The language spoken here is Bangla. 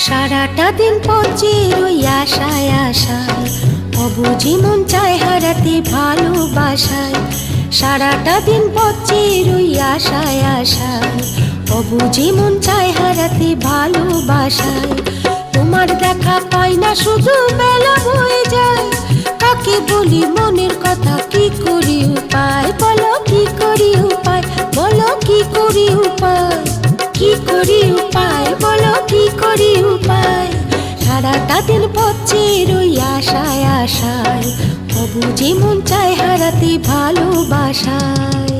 সারাটা দিন পচে রই আশায় আশায়, অবুঝি মন চায় হারাতে ভালোবাসায়। সারাটা দিন পচে রই আশায় আশায়, অবুঝি মন চায় হারাতে ভালোবাসায়। তোমার দেখা পাই না, শুধু বেলা বয়ে যায়। কাকে বলি মনের কথা, কি করি উপায় বলো, কি করি উপায় বলো, কি করি উপায়, কি করি উপায় বলো, কি করি উপায়। সারাটা দিন পচে রই আশায় আশায়, অবুঝি মন চায় হারাতে ভালোবাসায়।